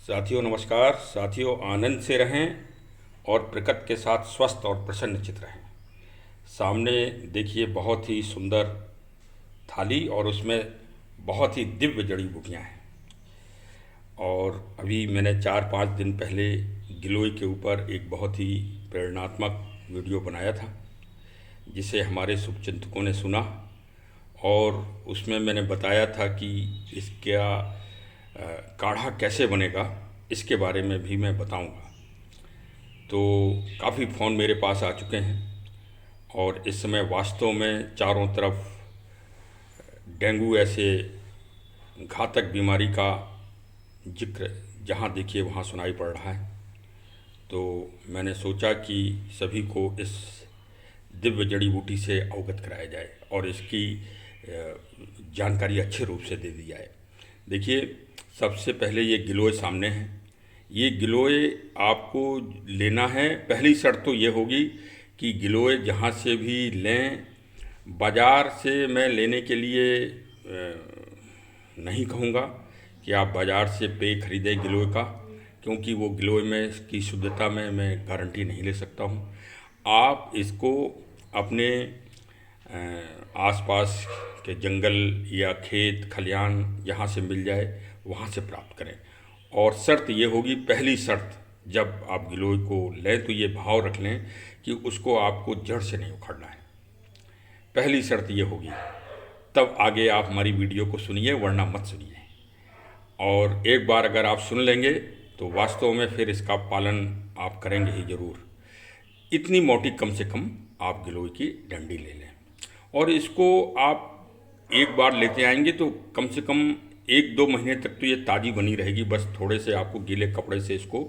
साथियों नमस्कार। साथियों आनंद से रहें और प्रकृति के साथ स्वस्थ और प्रसन्नचित रहें। सामने देखिए बहुत ही सुंदर थाली और उसमें बहुत ही दिव्य जड़ी बूटियाँ हैं। और अभी मैंने 4-5 दिन पहले गिलोय के ऊपर एक बहुत ही प्रेरणात्मक वीडियो बनाया था, जिसे हमारे शुभचिंतकों ने सुना और उसमें मैंने बताया था कि इसका काढ़ा कैसे बनेगा, इसके बारे में भी मैं बताऊंगा। तो काफ़ी फ़ोन मेरे पास आ चुके हैं और इस समय वास्तव में चारों तरफ डेंगू ऐसे घातक बीमारी का जिक्र जहाँ देखिए वहाँ सुनाई पड़ रहा है। तो मैंने सोचा कि सभी को इस दिव्य जड़ी बूटी से अवगत कराया जाए और इसकी जानकारी अच्छे रूप से दे दी जाए। देखिए, सबसे पहले ये गिलोय सामने है। ये गिलोय आपको लेना है। पहली शर्त तो ये होगी कि गिलोय जहाँ से भी लें, बाज़ार से मैं लेने के लिए नहीं कहूँगा कि आप बाज़ार से पे खरीदें गिलोय का, क्योंकि वो गिलोय में की शुद्धता में मैं गारंटी नहीं ले सकता हूँ। आप इसको अपने आसपास के जंगल या खेत खलिहान जहाँ से मिल जाए वहाँ से प्राप्त करें। और शर्त ये होगी, पहली शर्त, जब आप गिलोय को लें तो ये भाव रख लें कि उसको आपको जड़ से नहीं उखाड़ना है। पहली शर्त ये होगी, तब आगे आप हमारी वीडियो को सुनिए, वरना मत सुनिए। और एक बार अगर आप सुन लेंगे तो वास्तव में फिर इसका पालन आप करेंगे ही ज़रूर। इतनी मोटी कम से कम आप गिलोय की डंडी ले लें और इसको आप एक बार लेते आएंगे तो कम से कम 1-2 महीने तक तो ये ताज़ी बनी रहेगी। बस थोड़े से आपको गीले कपड़े से इसको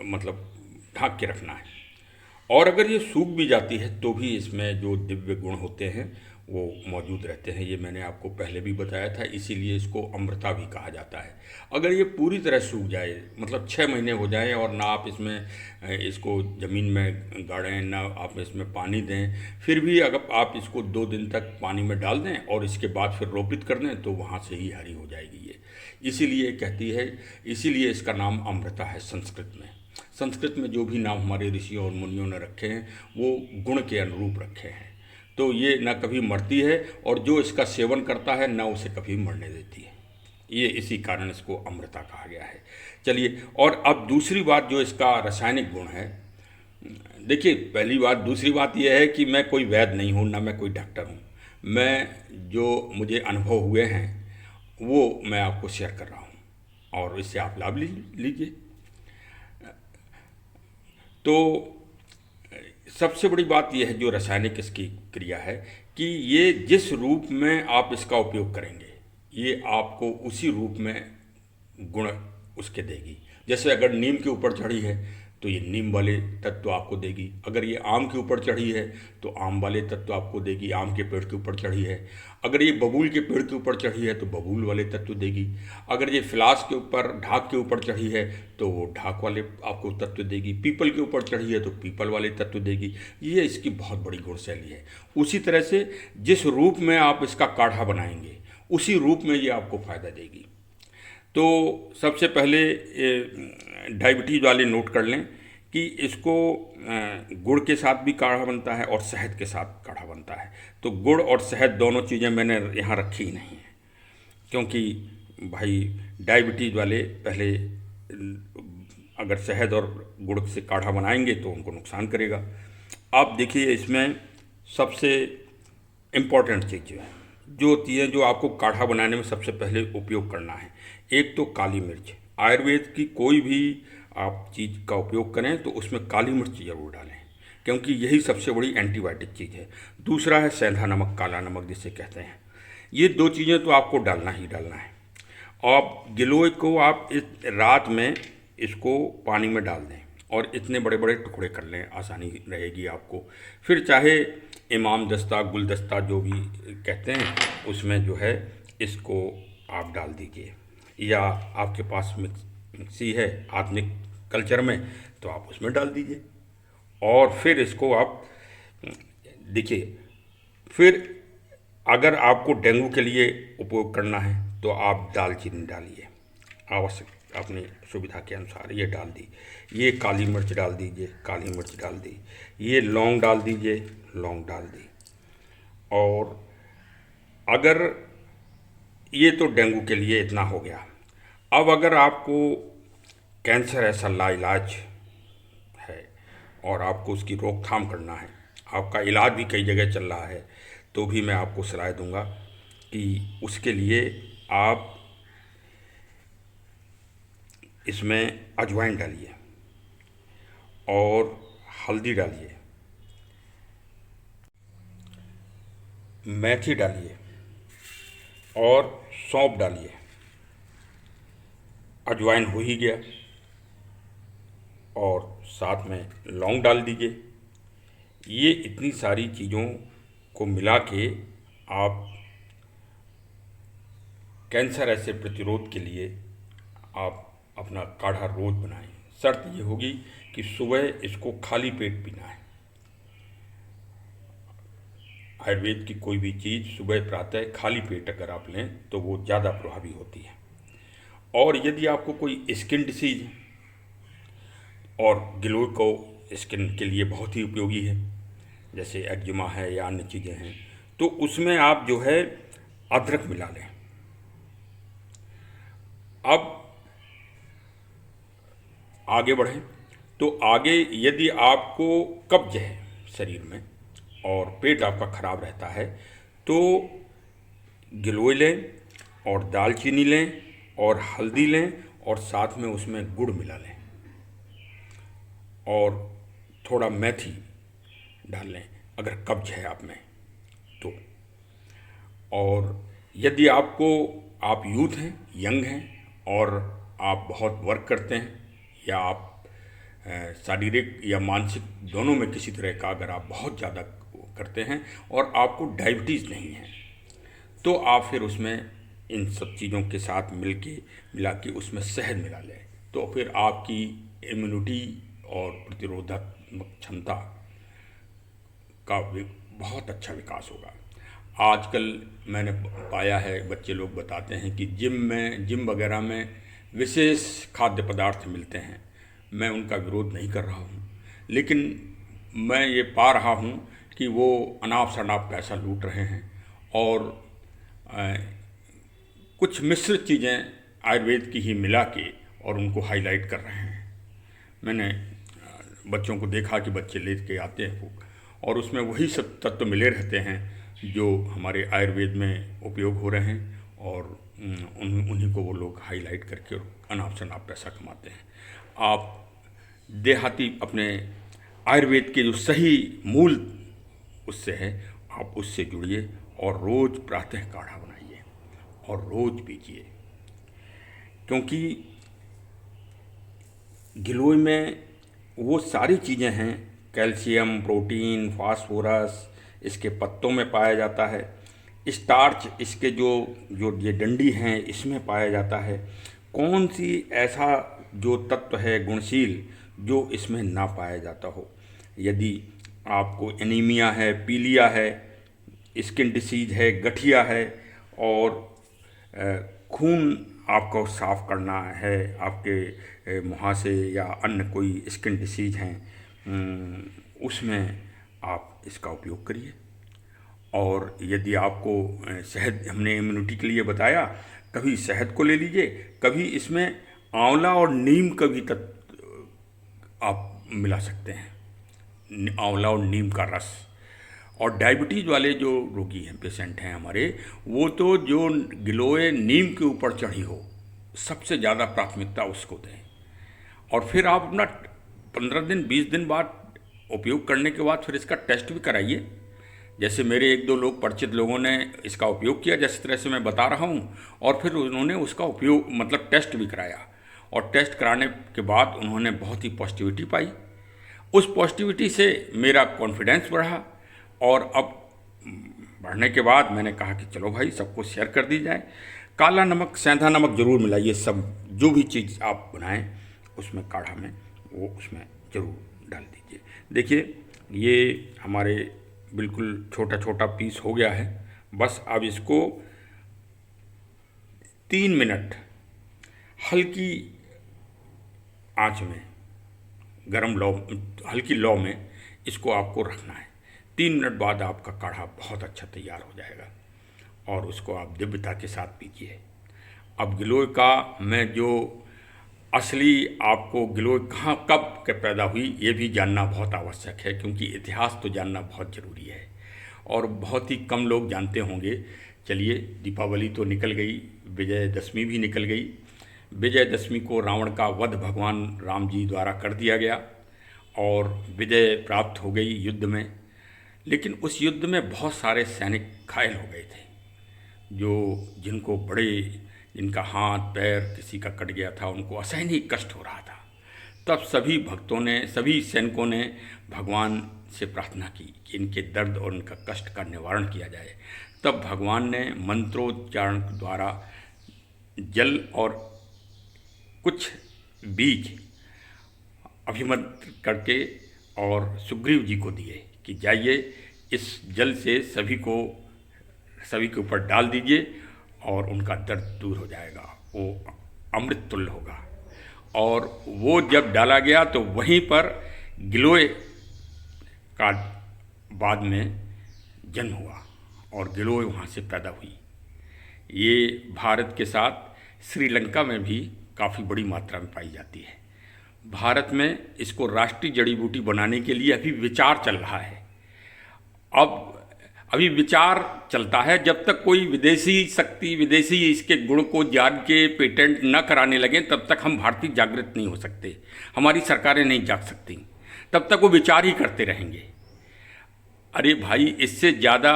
मतलब ढक के रखना है। और अगर ये सूख भी जाती है तो भी इसमें जो दिव्य गुण होते हैं वो मौजूद रहते हैं। ये मैंने आपको पहले भी बताया था, इसीलिए इसको अमृता भी कहा जाता है। अगर ये पूरी तरह सूख जाए, मतलब 6 महीने हो जाएं और ना आप इसमें इसको ज़मीन में गाड़ें, ना आप इसमें पानी दें, फिर भी अगर आप इसको 2 दिन तक पानी में डाल दें और इसके बाद फिर रोपित कर दें तो वहाँ से ही हरी हो जाएगी ये। इसीलिए कहती है, इसीलिए इसका नाम अमृता है संस्कृत में। संस्कृत में जो भी नाम हमारे ऋषियों और मुनियों ने रखे हैं वो गुण के अनुरूप रखे हैं। तो ये न कभी मरती है और जो इसका सेवन करता है न उसे कभी मरने देती है। ये इसी कारण इसको अमृता कहा गया है। चलिए, और अब दूसरी बात जो इसका रासायनिक गुण है। देखिए, पहली बात, दूसरी बात यह है कि मैं कोई वैद्य नहीं हूँ, ना मैं कोई डॉक्टर हूँ। मैं जो मुझे अनुभव हुए हैं वो मैं आपको शेयर कर रहा हूँ और इससे आप लाभ लीजिए। तो सबसे बड़ी बात यह है जो रासायनिक इसकी क्रिया है कि ये जिस रूप में आप इसका उपयोग करेंगे ये आपको उसी रूप में गुण उसके देगी। जैसे अगर नीम के ऊपर चढ़ी है तो ये नीम वाले तत्व आपको देगी। अगर ये आम के ऊपर चढ़ी है तो आम वाले तत्व आपको देगी, आम के पेड़ के ऊपर चढ़ी है। अगर ये बबूल के पेड़ के ऊपर चढ़ी है तो बबूल वाले तत्व देगी। अगर ये फिलास के ऊपर, ढाक के ऊपर चढ़ी है तो वो ढाक वाले आपको तत्व देगी। पीपल के ऊपर चढ़ी है तो पीपल वाले तत्व देगी। ये इसकी बहुत बड़ी गुण शैली है। उसी तरह से जिस रूप में आप इसका काढ़ा बनाएंगे उसी रूप में ये आपको फ़ायदा देगी। तो सबसे पहले डायबिटीज़ वाले नोट कर लें कि इसको गुड़ के साथ भी काढ़ा बनता है और शहद के साथ काढ़ा बनता है। तो गुड़ और शहद दोनों चीज़ें मैंने यहाँ रखी ही नहीं है, क्योंकि भाई डायबिटीज़ वाले पहले अगर शहद और गुड़ से काढ़ा बनाएंगे तो उनको नुकसान करेगा। आप देखिए, इसमें सबसे इम्पॉर्टेंट चीज़ जो होती है, जो आपको काढ़ा बनाने में सबसे पहले उपयोग करना है, एक तो काली मिर्च। आयुर्वेद की कोई भी आप चीज़ का उपयोग करें तो उसमें काली मिर्च ज़रूर डालें, क्योंकि यही सबसे बड़ी एंटीबायोटिक चीज़ है। दूसरा है सेंधा नमक, काला नमक जिसे कहते हैं। ये 2 चीज़ें तो आपको डालना ही डालना है। और गिलोय को आप इस रात में इसको पानी में डाल दें और इतने बड़े बड़े टुकड़े कर लें, आसानी रहेगी आपको। फिर चाहे इमाम दस्ता, गुलदस्ता जो भी कहते हैं उसमें जो है इसको आप डाल दीजिए, या आपके पास मिक्सी है आधुनिक कल्चर में तो आप उसमें डाल दीजिए। और फिर इसको आप देखिए, फिर अगर आपको डेंगू के लिए उपयोग करना है तो आप दालचीनी डालिए। आवश्यक अपनी सुविधा के अनुसार ये डाल दी। ये काली मिर्च डाल दीजिए, काली मिर्च डाल दी। ये लौंग डाल दीजिए, लौंग डाल दी। और अगर ये तो डेंगू के लिए इतना हो गया। अब अगर आपको कैंसर ऐसा लाइलाज है और आपको उसकी रोकथाम करना है, आपका इलाज भी कई जगह चल रहा है, तो भी मैं आपको सलाह दूंगा कि उसके लिए आप इसमें अजवाइन डालिए और हल्दी डालिए, मेथी डालिए और सौंफ डालिए। अजवाइन हो ही गया और साथ में लौंग डाल दीजिए। ये इतनी सारी चीज़ों को मिला के आप कैंसर ऐसे प्रतिरोध के लिए आप अपना काढ़ा रोज़ बनाएं। शर्त ये होगी कि सुबह इसको खाली पेट पीना है। आयुर्वेद की कोई भी चीज़ सुबह प्रातः खाली पेट अगर आप लें तो वो ज़्यादा प्रभावी होती है। और यदि आपको कोई स्किन डिसीज है, और गिलोय को स्किन के लिए बहुत ही उपयोगी है, जैसे एक्जिमा है या अन्य चीज़ें हैं, तो उसमें आप जो है अदरक मिला लें। अब आगे बढ़ें तो आगे यदि आपको कब्ज है शरीर में और पेट आपका खराब रहता है तो गिलोय लें और दालचीनी लें और हल्दी लें और साथ में उसमें गुड़ मिला लें और थोड़ा मेथी डाल लें अगर कब्ज है आप में तो। और यदि आप यूथ हैं, यंग हैं और आप बहुत वर्क करते हैं या आप शारीरिक या मानसिक दोनों में किसी तरह का अगर आप बहुत ज़्यादा करते हैं और आपको डायबिटीज़ नहीं है, तो आप फिर उसमें इन सब चीज़ों के साथ मिला के उसमें शहद मिला लें, तो फिर आपकी इम्यूनिटी और प्रतिरोधात्मक क्षमता का बहुत अच्छा विकास होगा। आजकल मैंने पाया है, बच्चे लोग बताते हैं कि जिम वगैरह में विशेष खाद्य पदार्थ मिलते हैं। मैं उनका विरोध नहीं कर रहा हूँ, लेकिन मैं ये पा रहा हूँ कि वो अनाप शनाप पैसा लूट रहे हैं और कुछ मिश्रित चीज़ें आयुर्वेद की ही मिला के और उनको हाईलाइट कर रहे हैं। मैंने बच्चों को देखा कि बच्चे ले के आते हैं वो, और उसमें वही सब तत्व मिले रहते हैं जो हमारे आयुर्वेद में उपयोग हो रहे हैं, और उन्हीं को वो लोग हाईलाइट करके अनाप शनाप पैसा कमाते हैं। आप देहाती अपने आयुर्वेद के जो सही मूल उससे है, आप उससे जुड़िए और रोज़ प्रातः काढ़ा बनाइए और रोज़ पीजिए, क्योंकि गिलोय में वो सारी चीज़ें हैं, कैल्शियम, प्रोटीन, फास्फोरस इसके पत्तों में पाया जाता है, स्टार्च इसके जो ये डंडी हैं इसमें पाया जाता है। कौन सी ऐसा जो तत्व है गुणशील जो इसमें ना पाया जाता हो। यदि आपको एनीमिया है, पीलिया है, स्किन डिसीज है, गठिया है और खून आपको साफ करना है आपके मुहासे या अन्य कोई स्किन डिसीज हैं, उसमें आप इसका उपयोग करिए। और यदि आपको शहद हमने इम्यूनिटी के लिए बताया, कभी शहद को ले लीजिए, कभी इसमें आंवला और नीम का भी आप मिला सकते हैं, आंवला और नीम का रस। और डायबिटीज़ वाले जो रोगी हैं, पेशेंट हैं हमारे, वो तो जो गिलोय नीम के ऊपर चढ़ी हो सबसे ज़्यादा प्राथमिकता उसको दें। और फिर आप अपना 15 दिन 20 दिन बाद उपयोग करने के बाद फिर इसका टेस्ट भी कराइए। जैसे मेरे 1-2 लोग परिचित लोगों ने इसका उपयोग किया जिस तरह से मैं बता रहा हूँ, और फिर उन्होंने उसका उपयोग मतलब टेस्ट भी कराया, और टेस्ट कराने के बाद उन्होंने बहुत ही पॉजिटिविटी पाई। उस पॉजिटिविटी से मेरा कॉन्फिडेंस बढ़ा, और अब बढ़ने के बाद मैंने कहा कि चलो भाई सबको शेयर कर दी जाए। काला नमक, सेंधा नमक ज़रूर मिलाइए, सब जो भी चीज़ आप बनाएं उसमें काढ़ा में वो उसमें ज़रूर डाल दीजिए। देखिए ये हमारे बिल्कुल छोटा छोटा पीस हो गया है। बस अब इसको 3 मिनट हल्की आंच में, गरम लौ, हल्की लौ में इसको आपको रखना है। 3 मिनट बाद आपका काढ़ा बहुत अच्छा तैयार हो जाएगा और उसको आप दिव्यता के साथ पीजिए। अब गिलोय का मैं जो असली आपको गिलोय कहाँ कब के पैदा हुई ये भी जानना बहुत आवश्यक है, क्योंकि इतिहास तो जानना बहुत ज़रूरी है और बहुत ही कम लोग जानते होंगे। चलिए, दीपावली तो निकल गई, विजयदशमी भी निकल गई। विजयदशमी को रावण का वध भगवान राम जी द्वारा कर दिया गया और विजय प्राप्त हो गई युद्ध में। लेकिन उस युद्ध में बहुत सारे सैनिक घायल हो गए थे, जिनको जिनका हाथ पैर किसी का कट गया था, उनको असहनीय कष्ट हो रहा था। तब सभी भक्तों ने, सभी सैनिकों ने भगवान से प्रार्थना की कि इनके दर्द और इनका कष्ट का निवारण किया जाए। तब भगवान ने मंत्रोच्चारण द्वारा जल और कुछ बीज अभिमंत्रित करके और सुग्रीव जी को दिए कि जाइए इस जल से सभी के ऊपर डाल दीजिए और उनका दर्द दूर हो जाएगा, वो अमृत तुल्य होगा। और वो जब डाला गया तो वहीं पर गिलोय का बाद में जन्म हुआ और गिलोय वहाँ से पैदा हुई। ये भारत के साथ श्रीलंका में भी काफ़ी बड़ी मात्रा में पाई जाती है। भारत में इसको राष्ट्रीय जड़ी बूटी बनाने के लिए अभी विचार चल रहा है। अभी विचार चलता है, जब तक कोई विदेशी इसके गुण को जान के पेटेंट न कराने लगे तब तक हम भारतीय जागृत नहीं हो सकते, हमारी सरकारें नहीं जाग सकती, तब तक वो विचार ही करते रहेंगे। अरे भाई, इससे ज़्यादा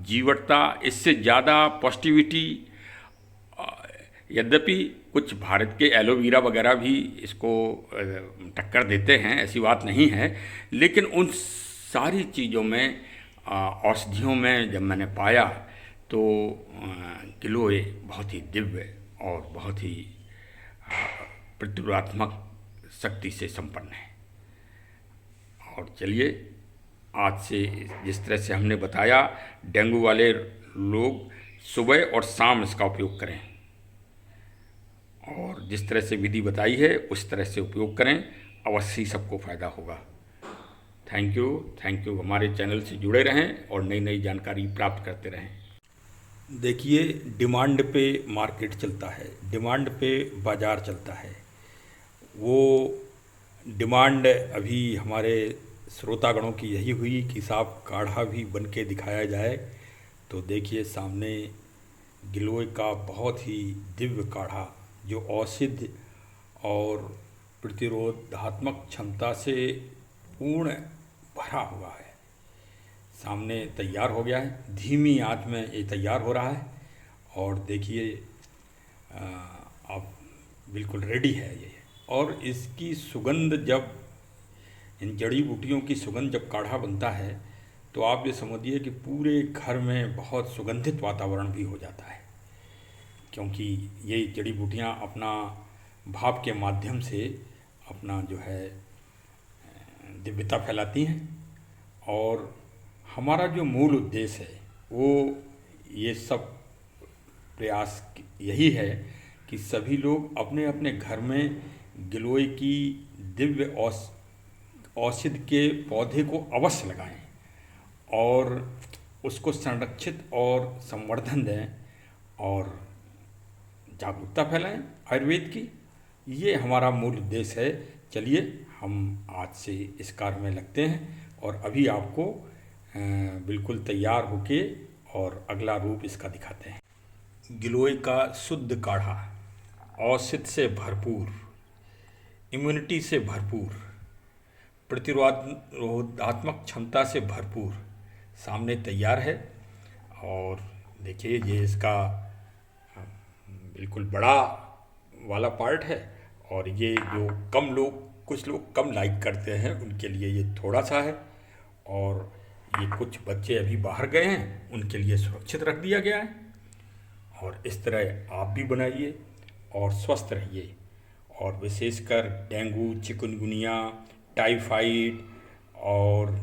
जीवटता, इससे ज़्यादा पॉजिटिविटी, यद्यपि कुछ भारत के एलोवेरा वगैरह भी इसको टक्कर देते हैं, ऐसी बात नहीं है, लेकिन उन सारी चीज़ों में, औषधियों में जब मैंने पाया तो गिलोय बहुत ही दिव्य और बहुत ही प्रतिरोधात्मक शक्ति से संपन्न है। और चलिए, आज से जिस तरह से हमने बताया, डेंगू वाले लोग सुबह और शाम इसका उपयोग करें और जिस तरह से विधि बताई है उस तरह से उपयोग करें, अवश्य ही सबको फ़ायदा होगा। Thank you. हमारे चैनल से जुड़े रहें और नई नई जानकारी प्राप्त करते रहें। देखिए, डिमांड पे मार्केट चलता है, डिमांड पे बाज़ार चलता है। वो डिमांड अभी हमारे श्रोतागणों की यही हुई कि साहब काढ़ा भी बन के दिखाया जाए। तो देखिए, सामने गिलोय का बहुत ही दिव्य काढ़ा जो औषधि और प्रतिरोधात्मक क्षमता से पूर्ण भरा हुआ है, सामने तैयार हो गया है। धीमी आंच में ये तैयार हो रहा है और देखिए, आप बिल्कुल रेडी है ये। और इसकी सुगंध, जब इन जड़ी बूटियों की सुगंध जब काढ़ा बनता है तो आप ये समझिए कि पूरे घर में बहुत सुगंधित वातावरण भी हो जाता है, क्योंकि ये जड़ी बूटियाँ अपना भाप के माध्यम से अपना जो है दिव्यता फैलाती हैं। और हमारा जो मूल उद्देश्य है वो ये सब प्रयास यही है कि सभी लोग अपने अपने घर में गिलोय की दिव्य औषधि के पौधे को अवश्य लगाएं और उसको संरक्षित और संवर्धन दें और जागरूकता फैलाएं आयुर्वेद की। ये हमारा मूल उद्देश्य है। चलिए, हम आज से इस कार्य में लगते हैं और अभी आपको बिल्कुल तैयार होके और अगला रूप इसका दिखाते हैं। गिलोय का शुद्ध काढ़ा, औषधि से भरपूर, इम्यूनिटी से भरपूर, प्रतिरोधात्मक क्षमता से भरपूर, सामने तैयार है। और देखिए, ये इसका बिल्कुल बड़ा वाला पार्ट है और ये जो कुछ लोग कम लाइक करते हैं उनके लिए ये थोड़ा सा है, और ये कुछ बच्चे अभी बाहर गए हैं उनके लिए सुरक्षित रख दिया गया है। और इस तरह आप भी बनाइए और स्वस्थ रहिए। और विशेषकर डेंगू, चिकनगुनिया, टाइफाइड और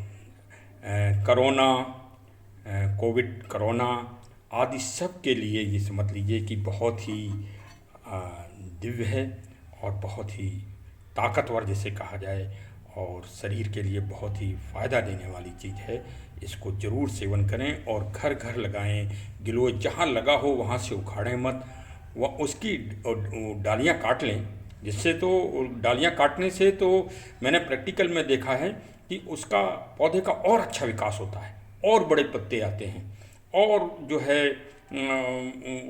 कोरोना आदि सब के लिए ये समझ लीजिए कि बहुत ही दिव्य है और बहुत ही ताकतवर जिसे कहा जाए, और शरीर के लिए बहुत ही फ़ायदा देने वाली चीज़ है। इसको ज़रूर सेवन करें और घर घर लगाएं। गिलोय जहाँ लगा हो वहाँ से उखाड़ें मत, वह उसकी डालियाँ काट लें, जिससे तो डालियाँ काटने से तो मैंने प्रैक्टिकल में देखा है कि उसका पौधे का और अच्छा विकास होता है, और बड़े पत्ते आते हैं, और जो है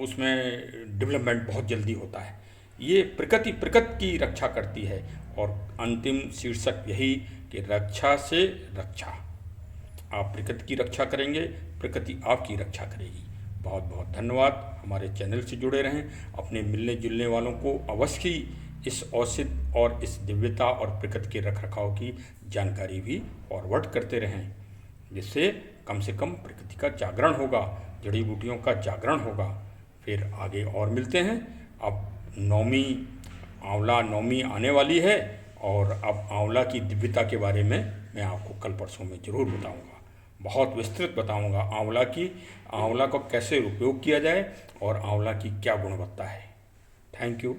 उसमें डेवलपमेंट बहुत जल्दी होता है। ये प्रकृति की रक्षा करती है, और अंतिम शीर्षक यही कि रक्षा से रक्षा। आप प्रकृति की रक्षा करेंगे, प्रकृति आपकी रक्षा करेगी। बहुत बहुत धन्यवाद। हमारे चैनल से जुड़े रहें। अपने मिलने जुलने वालों को अवश्य ही इस औषधि और इस दिव्यता और प्रकृति के रखरखाव की जानकारी भी फॉरवर्ड करते रहें, जिससे कम से कम प्रकृति का जागरण होगा, जड़ी बूटियों का जागरण होगा। फिर आगे और मिलते हैं। अब नौमी, आंवला नौमी आने वाली है, और अब आंवला की दिव्यता के बारे में मैं आपको कल परसों में ज़रूर बताऊंगा। बहुत विस्तृत बताऊंगा आंवला को कैसे उपयोग किया जाए और आंवला की क्या गुणवत्ता है। Thank you.